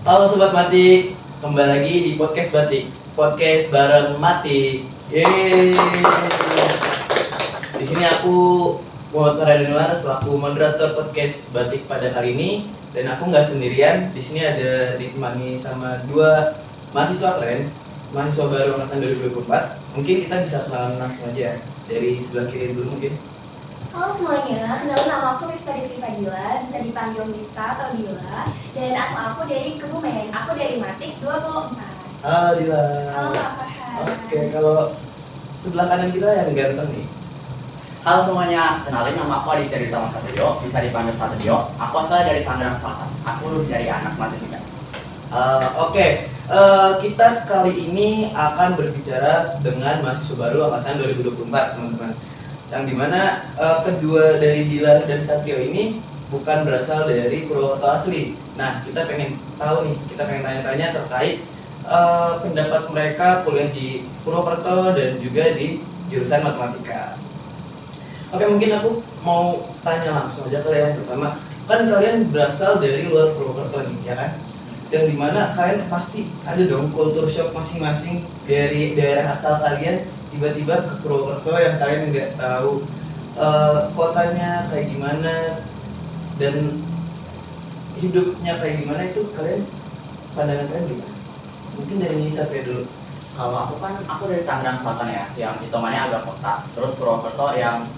Halo Sobat Matik, kembali lagi di podcast Batik, podcast bareng Matik. Yeay. Di sini aku Muhammad Radinwar selaku moderator podcast Batik pada kali ini, dan aku nggak sendirian. Di sini ada ditemani sama dua mahasiswa keren, mahasiswa baru angkatan 2024. Mungkin kita bisa kenalan langsung aja ya, dari sebelah kiri dulu mungkin. Halo semuanya, kenalin nama aku Miftah Rizky Fadila, bisa dipanggil Miftah atau Dila. Dan asal aku dari Kebumen, aku dari Matik 24. Halo Dila. Halo Kak Farhan. Oke, kalau sebelah kanan kita yang ganteng nih. Halo semuanya, kenalin nama aku Aditya Ditama Satrio, bisa dipanggil Satrio. Aku asal dari Tangerang Selatan. Aku dari anak Matik juga. Kita kali ini akan berbicara dengan mahasiswa baru angkatan 2024, teman-teman. Yang dimana kedua dari Dila dan Satrio ini bukan berasal dari Purwokerto asli. Nah, kita pengen tahu nih, kita pengen tanya-tanya terkait pendapat mereka kuliah di Purwokerto dan juga di jurusan matematika. Oke, mungkin aku mau tanya langsung aja kalian pertama. Kan kalian berasal dari luar Purwokerto nih, ya kan? Yang dimana kalian pasti ada dong culture shock masing-masing dari daerah asal kalian tiba-tiba ke Purwokerto yang kalian nggak tahu kotanya kayak gimana dan hidupnya kayak gimana, itu kalian pandangan kalian gimana? Mungkin dari Satria dulu. Kalau aku dari Tangerang Selatan ya, yang hitungannya agak kota. Terus Purwokerto yang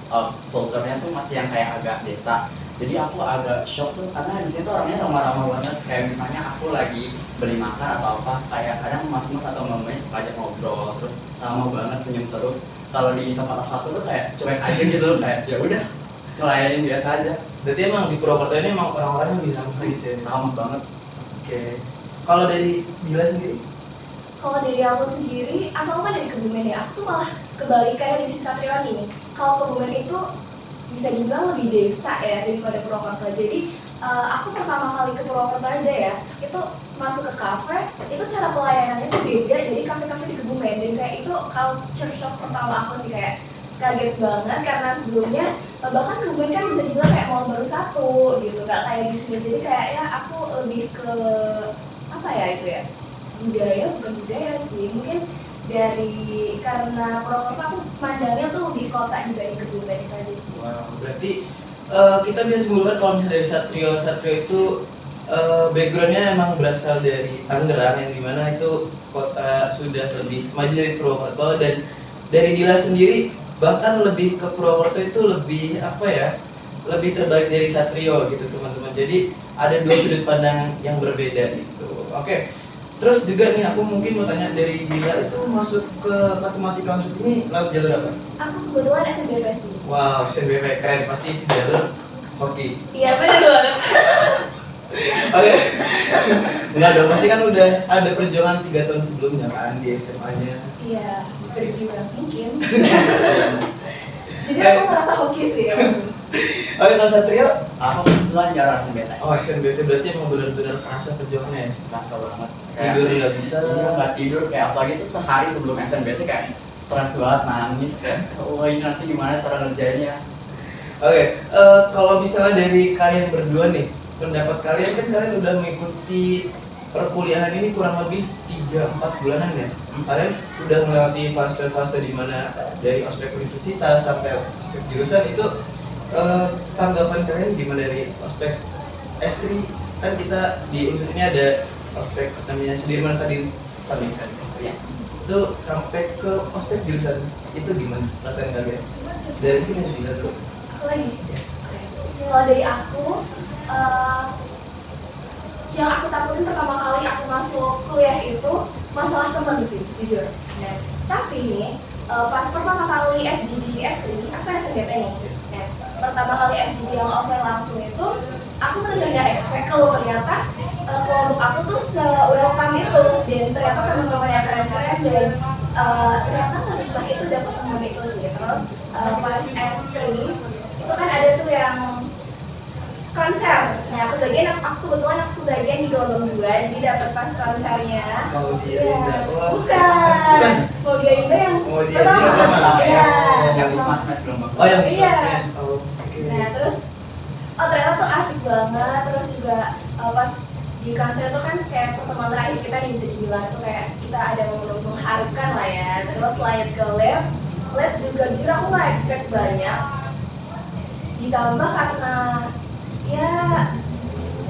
kulturnya tuh masih yang kayak agak desa. Jadi aku agak shock tuh karena di situ orangnya ramah-ramah banget. Kayak misalnya aku lagi beli makan atau apa, kayak kadang mas-mas atau mbak-mbak suka ajak ngobrol, terus ramah banget, senyum terus. Kalau di tempat asal tuh kayak cuek aja gitu, kayak ya udah ngelayanin biasa aja. Berarti emang di Purwokerto ini emang orang-orang yang bilang gitu ya? Ramah banget. Oke. Kalau dari Dila sendiri? Kalau dari aku sendiri, asal kan dari Kebumen ya, aku tuh malah kebalikannya dari si Satrio nih. Kalau Kebumen itu bisa dibilang lebih desa ya daripada Purwokerto. Jadi aku pertama kali ke Purwokerto aja ya, itu masuk ke kafe, itu cara pelayanannya tuh beda dari kafe-kafe di Kebumen. Dan kayak itu culture shock pertama aku sih, kayak kaget banget karena sebelumnya bahkan Kebumen kan bisa dibilang kayak mall baru satu gitu, gak kayak di sini. Jadi kayak ya aku lebih ke apa ya itu ya, budaya, bukan budaya sih, mungkin dari karena Purwokerto aku mandangnya tuh lebih kota dibanding Kebumen tadi sih. Wow, berarti kita bisa simpulkan kalau misalnya dari Satrio itu backgroundnya emang berasal dari Tangerang, yang dimana itu kota sudah lebih maju dari Purwokerto. Dan dari Dila sendiri bahkan lebih ke Purwokerto itu lebih apa ya, lebih terbalik dari Satrio gitu teman-teman. Jadi ada dua sudut pandang yang berbeda gitu. Oke. Terus juga nih aku mungkin mau tanya, dari Dila itu masuk ke matematika unsur ini lewat jalur apa? Aku kebetulan SNBP sih. Wow, SNBP keren, pasti jalur hoki. Iya benar banget. Oke. Enggak dong, pasti kan udah ada perjuangan 3 tahun sebelumnya kan di SMA-nya. Iya, berjuang mungkin. Jadi aku merasa hoki sih ya. Oke, kalau Satrio? Aku kebetulan jarang SNBT. Oh, SNBT berarti emang benar-benar kerasa perjuangannya ya? Kerasa banget. Tidur nggak bisa. Iya, nggak tidur, kayak apalagi tuh sehari sebelum SNBT kayak stres banget, nangis kayak oh ini nanti gimana cara ngerjainnya. Oke, kalau misalnya dari kalian berdua nih, pendapat kalian kan kalian udah mengikuti perkuliahan ini kurang lebih 3-4 bulanan ya. Kalian udah melewati fase-fase di mana dari aspek universitas sampai aspek jurusan itu, tanggapan kalian gimana dari aspek S3? Kan kita di unsur ini ada aspek namanya Sudirman Sadim kan S3. Itu sampai ke aspek jurusan itu gimana perasaan kalian? Dari ini yang Dila dulu. Aku lagi. Ya. Oke. Kalau dari aku, yang aku takutin pertama kali aku masuk kuliah itu masalah teman sih, jujur. Nah, tapi nih pas pertama kali FGD S3, aku kan SNBP nih. Nah, pertama kali FGD yang offline langsung itu, aku benar-benar nggak expect kalau ternyata kelompok aku tuh se-welcome itu, dan ternyata teman-teman yang keren-keren, dan ternyata nggak setelah itu dapat teman itu sih. Terus pas S3 itu kan ada tuh yang konser. Nah, aku kebetulan bagian di gelombang 2, jadi dapat pas konsernya. Mau dia Iya. Indah. Wah. Bukan. Mau dia Indah yang Mau dia Indah yang pertama. Iya. Yang Wismas Mes belum bagus. Oh, yang Iya. Wismas. Oh, oke. Nah, terus ternyata tuh asik banget. Terus juga pas di Kansel itu kan kayak pertemuan terakhir kita nih, bisa dibilang itu kayak kita ada momen mengharukan lah ya. Terus lanjut ke lab juga jujur aku nggak expect banyak, ditambah karena ya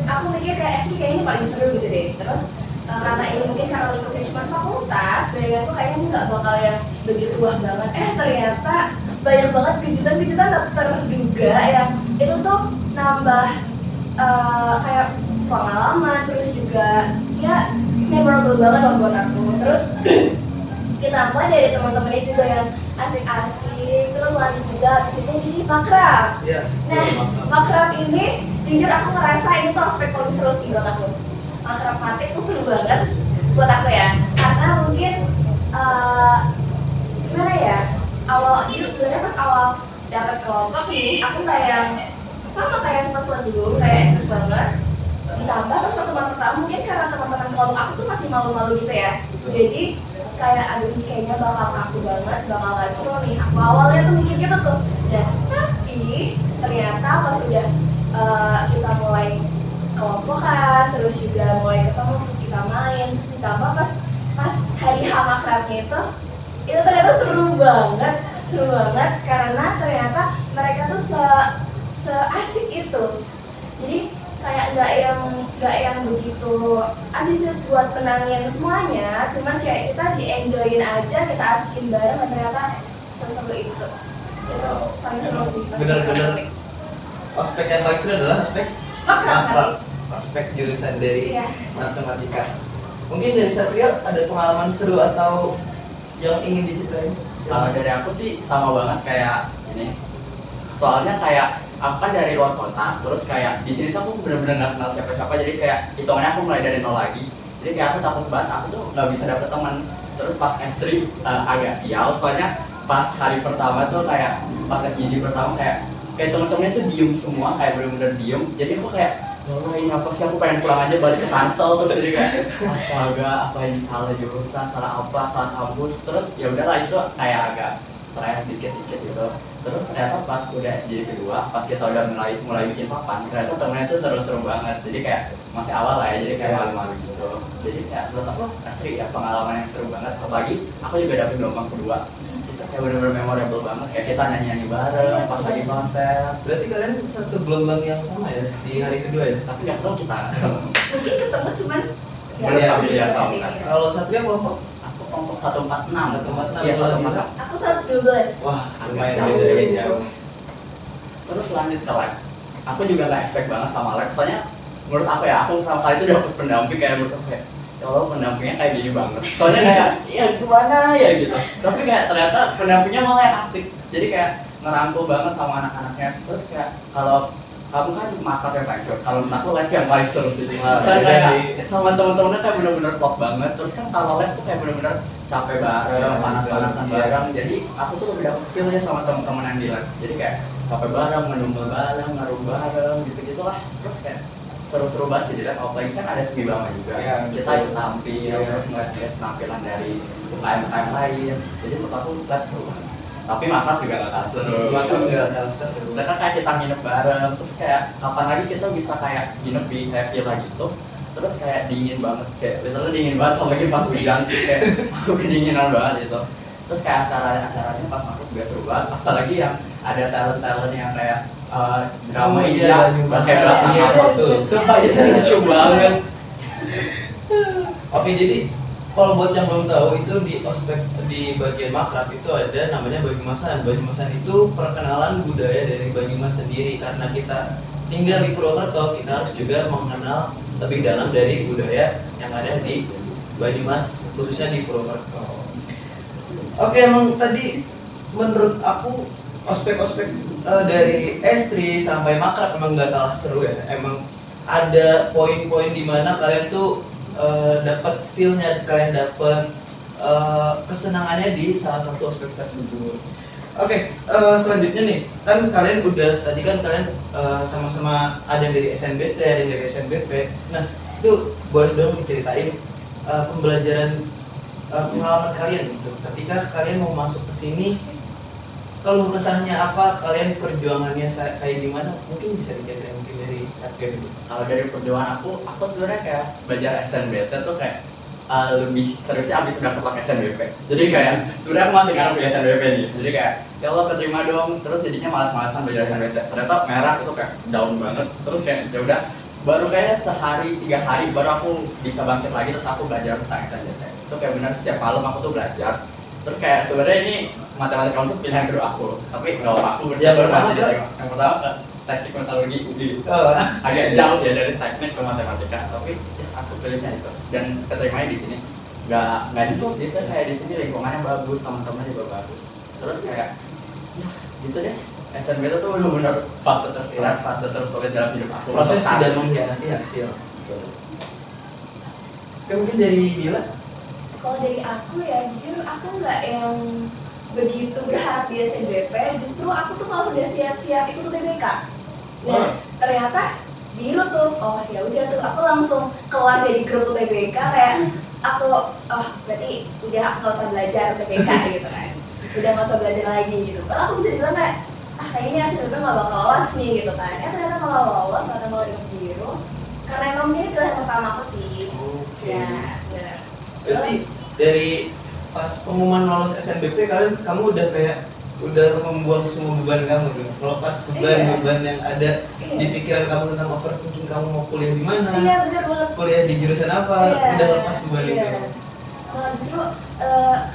aku mikir kayak sih kayaknya paling seru gitu deh. Terus karena ini mungkin karena lingkupnya cuma fakultas, bayangan tuh kayaknya ini nggak bakal yang begitu wah banget. Ternyata banyak banget kejutan-kejutan tak terduga yang itu tuh nambah kayak pengalaman, terus juga ya memorable banget lah buat aku. Terus ditambah dari teman-temannya juga yang asik-asik. Terus lanjut juga habis itu di makrab. Iya. Nah, makrab ini jujur aku ngerasa ini tuh aspek paling seru sih buat aku. Makrab matik tuh seru banget buat aku ya, karena mungkin gimana ya, awal jujur sebenarnya pas awal dapat kelompok nih aku kayak sama kayak pas dulu kayak expert banget. Ditambah pas pertemuan pertama mungkin karena teman-teman kelompok aku tuh masih malu-malu gitu ya, jadi kayak aduh ini kayaknya bakal kaku banget, bakal gak seru nih. Aku awalnya tuh mikir gitu tuh, dan tapi ternyata pas udah kita mulai kelompokan, terus juga mulai ketemu, terus kita main, terus ditambah pas hari H makrabnya itu ternyata seru banget karena ternyata mereka tuh seasik itu. Jadi kayak nggak yang begitu ambisius buat menangin semuanya, cuman kayak kita di-enjoyin aja, kita asikin bareng, dan ternyata seseru itu paling seru sih. Bener-bener aspek yang paling seru adalah aspek makrab, aspek jurusan dari matematika. Mungkin dari Satria ada pengalaman seru atau yang ingin diceritain? Kalau dari aku sih sama banget kayak ini. Soalnya kayak aku kan dari luar kota, terus kayak di sini tuh aku bener-bener nggak kenal siapa-siapa, jadi kayak hitungannya aku mulai dari nol lagi. Jadi kayak aku takut banget, aku tuh nggak bisa dapet teman. Terus pas S3 agak sial, soalnya pas hari pertama tuh kayak pas FGD pertama kayak temen-temennya tuh diem semua, kayak bener-bener diem. Jadi aku kayak ya Allah ini apa sih, aku pengen pulang aja balik ke Tangsel. Terus jadi kayak astaga, apa ini salah jurusan, salah apa, salah kampus. Terus ya udahlah, itu kayak agak stres dikit-dikit gitu. Terus ternyata pas udah jadi kedua, pas kita udah mulai bikin papan, ternyata temennya tuh seru-seru banget. Jadi kayak masih awal lah ya, jadi kayak malu-malu gitu. Jadi kayak menurut aku Astri ya pengalaman yang seru banget. Apalagi aku juga dapet gelombang kedua, itu kayak bener-bener memorable banget. Kayak kita nyanyi-nyanyi bareng pas lagi konser. Berarti kalian satu gelombang yang sama ya di hari kedua ya? Tapi nggak tahu kita. Mungkin ketemu cuman Beda tahun kan. Kalau Satria kelompok? Aku kelompok 146. 146. Iya, Kalau 146. Aku 112. Wah, lumayan Jauh. beda ya. Terus lanjut ke lab. Aku juga nggak expect banget sama lab, soalnya menurut aku ya, aku pertama kali itu dapet pendamping kayak menurut aku kayak ya Allah pendampingnya kayak gini banget. Soalnya kayak ya gimana ya gitu. Tapi kayak ternyata pendampingnya malah yang asik. Jadi kayak ngerangkul banget sama anak-anaknya. Terus kayak kalau kamu kan makrab yang paling seru, kalau menurut aku lab yang paling seru sih. Saya kayak sama teman-temannya kayak bener-bener klop banget. Terus kan kalau lab tuh kayak bener-bener capek bareng, panas-panasan bareng. Jadi aku tuh lebih dapet feel-nya sama teman-teman yang di lab. Jadi kayak capek bareng, menunggu bareng, ngaruh bareng, gitu-gitulah. Terus kayak seru-seru banget sih di lab. Apalagi kan ada semi bama juga. Ya, Kita ikut tampil, terus ngeliat penampilan dari UKM-UKM lain. Jadi menurut aku lab seru banget. Tapi makrab juga gak kalah seru. Makrab juga kalah seru. Misalkan kayak kita nginep bareng, terus kayak kapan lagi kita bisa kayak nginep di kayak villa gitu. Terus kayak dingin banget, kayak literally dingin banget, apalagi pas hujan kayak aku kedinginan banget gitu. Terus kayak acaranya pas makrab juga seru banget, apalagi yang ada talent yang kayak drama India, pakai belakang iya, apa betul. sumpah itu lucu banget. Oke, jadi kalau buat yang belum tahu, itu di ospek di bagian makrab itu ada namanya Banyumasan. Banyumasan itu perkenalan budaya dari Banyumas sendiri. Karena kita tinggal di Purwokerto, kita harus juga mengenal lebih dalam dari budaya yang ada di Banyumas, khususnya di Purwokerto. Oke, emang tadi menurut aku ospek-ospek dari S3 sampai makrab emang gak kalah seru ya. Emang ada poin-poin di mana kalian tuh dapat feel-nya, kalian dapat kesenangannya di salah satu aspek tersebut. Oke, selanjutnya nih, kan kalian udah tadi kan kalian sama-sama ada yang dari SNBT, ada yang dari SNBP. Nah, itu boleh dong diceritain pembelajaran pengalaman kalian gitu. Ketika kalian mau masuk ke sini, kalau kesahnya apa, kalian perjuangannya kayak gimana? Mungkin bisa diceritain mungkin dari Satrio dulu. Kalau dari perjuangan aku sebenarnya kayak belajar SNBT tuh kayak lebih seriusnya abis udah kepak SNBP. Jadi kayak sebenarnya aku masih ngarep di SNBP nih. Jadi kayak ya Allah keterima dong. Terus jadinya malas-malasan belajar SNBT. Ternyata merah itu kayak down banget. Terus kayak ya udah baru kayak sehari 3 hari baru aku bisa bangkit lagi terus aku belajar tentang SNBT. Itu kayak benar setiap malam aku tuh belajar. Terus kayak sebenarnya ini matematika konsep pilihan kedua aku. Tapi nggak apa aku Yang pertama masih ditengok. Yang pertama teknik metalurgi UDI. Oh, Agak jauh ya dari teknik ke matematika, tapi ya, aku pilihnya itu dan keterimanya di sini nggak nyesel sih. Saya kayak di sini lingkungannya bagus, teman-temannya juga bagus, terus kayak ya gitu deh. SNB itu tuh benar-benar fase tersiras, fase tersulit dalam hidup aku. proses Untuk tidak saat ini. mengkhianati hasil. Oke, mungkin dari Dila. Kalau dari aku ya, jujur aku nggak yang begitu berharap di SNBP, justru aku tuh malah udah siap-siap ikut UTBK. Nah, ternyata biru tuh, oh ya udah tuh, aku langsung keluar dari grup UTBK kayak aku, oh berarti udah aku nggak usah belajar UTBK gitu kan, udah nggak usah belajar lagi gitu. Kalau aku bisa bilang kayak, kayaknya SNBP nggak bakal lolos nih gitu kan, ternyata malah lolos, ternyata malah ikut biru, karena emang ini pilihan pertama aku sih. Oke. Ya, benar. Berarti dari pas pengumuman lolos SNBP kamu udah kayak udah membuang semua beban kamu tuh, melepas beban-beban yang ada Iya. di pikiran kamu tentang overthinking kamu mau kuliah di mana, Iya benar banget. kuliah di jurusan apa, Iya, udah lepas beban iya. itu. Malah justru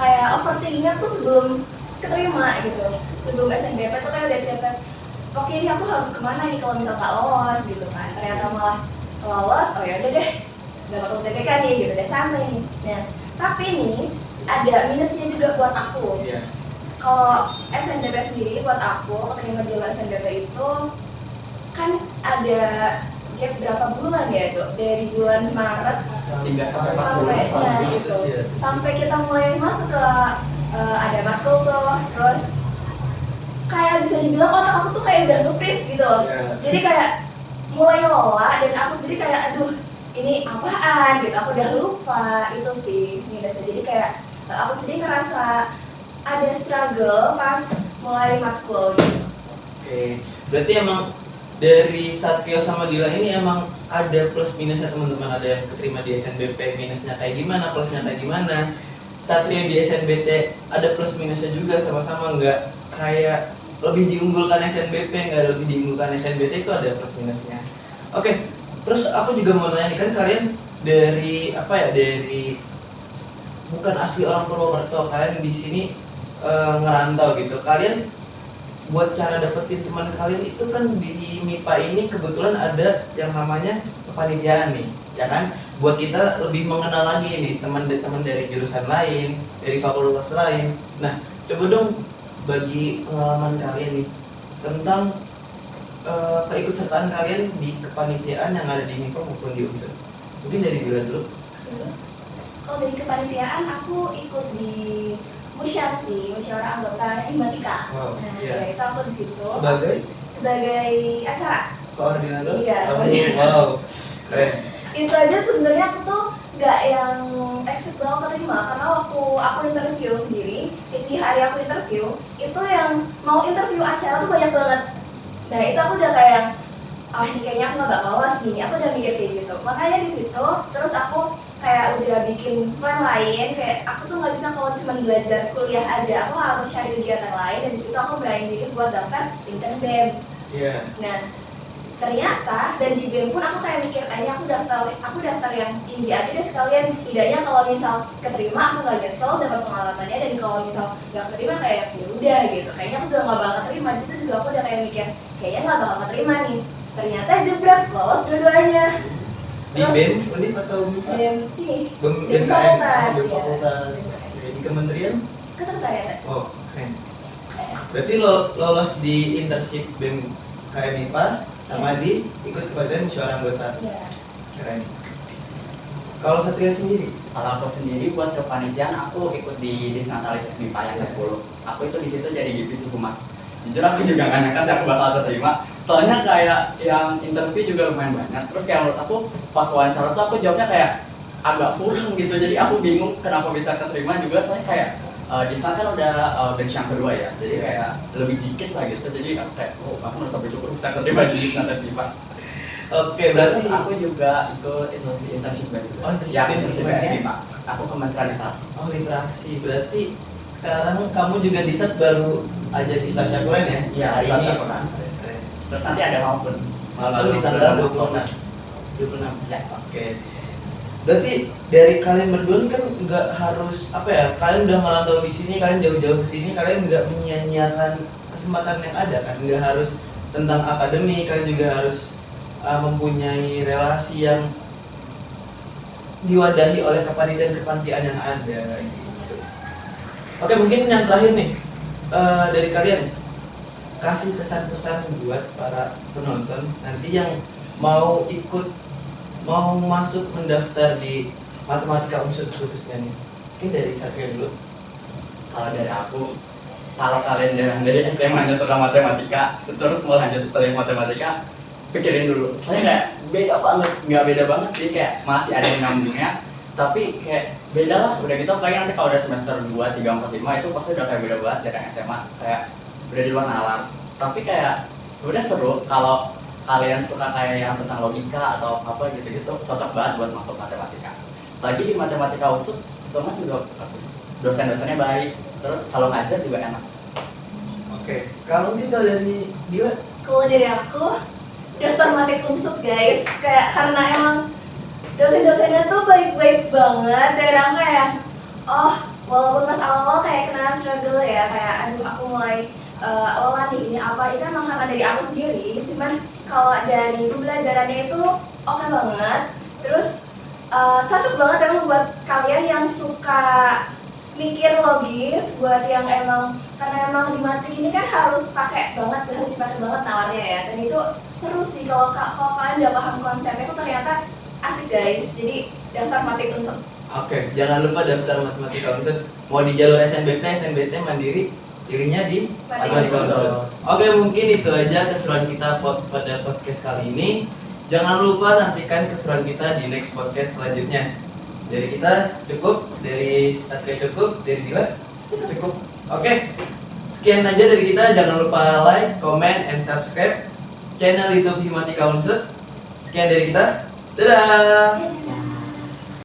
kayak overthinkingnya tuh sebelum keterima gitu, sebelum SNBP tuh kayak udah siap-siap. Oke ini aku harus kemana nih kalau misal nggak lolos gitu kan. Ternyata malah lolos, oh ya udah deh, nggak bakal UTBK nih gitu, udah santai nih. Nah tapi nih ada minusnya juga buat aku. Iya. Kalau SNBP sendiri buat aku keterima di luar SNBP itu kan ada gap berapa bulan ya itu, dari bulan Maret 3 sampai 4 sampai bulan. ya, gitu. Sampai kita mulai masuk ke ada matkul tuh, terus kayak bisa dibilang otak aku tuh kayak udah nge-freeze gitu loh. Iya. Jadi kayak mulai lelah dan aku sendiri kayak aduh ini apaan gitu, aku udah lupa. Itu sih minusnya. Jadi kayak aku sendiri ngerasa ada struggle pas mulai matkul gitu. Oke, berarti emang dari Satrio sama Dila ini emang ada plus minusnya teman-teman. Ada yang keterima di SNBP minusnya kayak gimana, plusnya kayak gimana. Satrio di SNBT ada plus minusnya juga, sama-sama nggak kayak lebih diunggulkan SNBP, nggak lebih diunggulkan SNBT, itu ada plus minusnya. Oke, terus aku juga mau nanya nih, kan kalian dari apa ya, dari bukan asli orang Purwokerto, kalian di sini ngerantau gitu. Kalian buat cara dapetin teman kalian itu kan di MIPA ini kebetulan ada yang namanya kepanitiaan nih, ya kan? Buat kita lebih mengenal lagi nih teman-teman dari jurusan lain, dari fakultas lain. Nah, coba dong bagi pengalaman kalian nih tentang keikutsertaan kalian di kepanitiaan yang ada di MIPA maupun di UNSUR. Mungkin dari Dila dulu. Kalau dari kepanitiaan aku ikut di Musyar sih, musyawarah anggota Himatika. Wow, Nah, iya. ya itu aku di situ Sebagai acara. koordinator? Iya, Oh, koordinator. wow, keren. Itu aja sebenarnya aku tuh nggak yang expect banget keterima, karena waktu aku interview sendiri, di hari aku interview, itu yang mau interview acara tuh banyak banget. Nah itu aku udah kayak, ini kayaknya aku nggak bakal lolos nih, aku udah mikir kayak gitu. Makanya di situ, terus aku kayak udah bikin plan lain, kayak aku tuh nggak bisa kalau cuma belajar kuliah aja, aku harus cari kegiatan lain, dan di situ aku berani diri buat daftar intern BEM. Iya. Nah ternyata dan di BEM pun aku kayak mikir kayaknya aku daftar yang tinggi aja deh sekalian, setidaknya kalau misal keterima aku nggak nyesel dapat pengalamannya, dan kalau misal nggak keterima kayak ya udah gitu, kayaknya aku juga nggak bakal keterima. Di situ juga aku udah kayak mikir kayaknya nggak bakal keterima nih, ternyata jebret lolos dua-duanya. Di BEM, Univ atau MIPA? BEM sini, BEM BEM BKN, fakultas, BEM ya. fakultas. Oke, di kementerian? kesekretariatan. Oh, keren. Berarti lolos di internship BEM KMIPA sama di ikut kepanitiaan musyawarah anggota. Iya. Keren. Kalau Satria sendiri? Kalau aku sendiri buat kepanitiaan aku ikut di Disnatalis FMIPA yang ke-10. Aku itu di situ jadi divisi humas. Jujur aku juga gak nyangka sih aku bakal keterima. Soalnya kayak yang interview juga lumayan banyak. Terus kayak menurut aku pas wawancara tuh aku jawabnya kayak agak kurang gitu. Jadi aku bingung kenapa bisa keterima juga, soalnya kayak di sana kan udah batch yang kedua ya, jadi kayak lebih dikit lah gitu. Jadi aku kayak, oh aku merasa bersyukur bisa terima di sana FIPA. Oke, berarti Terus aku juga ikut itu sih internship juga. Oh, internship Ya, di internship mana? FIPA. Aku Kementerian Literasi. oh literasi. Berarti sekarang kamu juga di SAT baru aja di Tasya Kuren ya? Iya, hari ini. Tasya Kuren. Keren. Terus nanti ada maupun Malam di tanggal 26. 26. Ya. Oke. Berarti dari kalian berdua kan nggak harus apa ya? Kalian udah merantau di sini, kalian jauh-jauh ke sini, kalian nggak menyia-nyiakan kesempatan yang ada kan? Nggak harus tentang akademi, kalian juga harus mempunyai relasi yang diwadahi oleh kepanitiaan yang ada gitu. Oke, mungkin yang terakhir nih dari kalian kasih pesan-pesan buat para penonton nanti yang mau masuk mendaftar di matematika unsur khususnya nih. Mungkin dari Satria dulu. Kalau dari aku, kalau kalian dari SMA-nya sudah matematika, terus mau lanjut ke matematika, pikirin dulu. Soalnya kayak beda banget, nggak beda banget sih, kayak masih ada yang nyambungnya, tapi kayak beda lah. Udah gitu kayak nanti kalau udah semester 2, 3, 4, 5 itu pasti udah kayak beda banget dari yang SMA, kayak udah di luar nalar. Tapi kayak sebenarnya seru kalau kalian suka kayak yang tentang logika atau apa gitu-gitu, cocok banget buat masuk matematika. Lagi di matematika unsur, itu mah juga bagus. Dosen-dosennya baik, terus kalau ngajar juga enak. Oke, kalau mungkin kalau dari Dila. Kalau dari aku, daftar matik unsur guys, kayak karena emang dosen-dosennya tuh baik-baik banget dan aku kayak, oh walaupun pas awal kayak kena struggle ya, kayak aduh aku mulai lelah nih ini apa, itu emang karena dari aku sendiri, cuman kalau dari pembelajarannya itu oke banget, terus cocok banget emang buat kalian yang suka mikir logis, buat yang emang karena emang di matik ini kan harus dipakai banget nalarnya ya, dan itu seru sih kalau kalian udah paham konsepnya itu ternyata asik guys. Jadi daftar matik unsur. Oke, jangan lupa daftar matematika unsur. Mau di jalur SNBP, SNBT mandiri, pilihnya di matematika unsur. Oke, mungkin itu aja keseruan kita pada podcast kali ini. Jangan lupa nantikan keseruan kita di next podcast selanjutnya. Dari kita cukup, dari Satria cukup, dari Dila cukup. Oke, sekian aja dari kita. Jangan lupa like, comment, and subscribe channel YouTube Himatika Unsur. Sekian dari kita. Dadah. Dadah.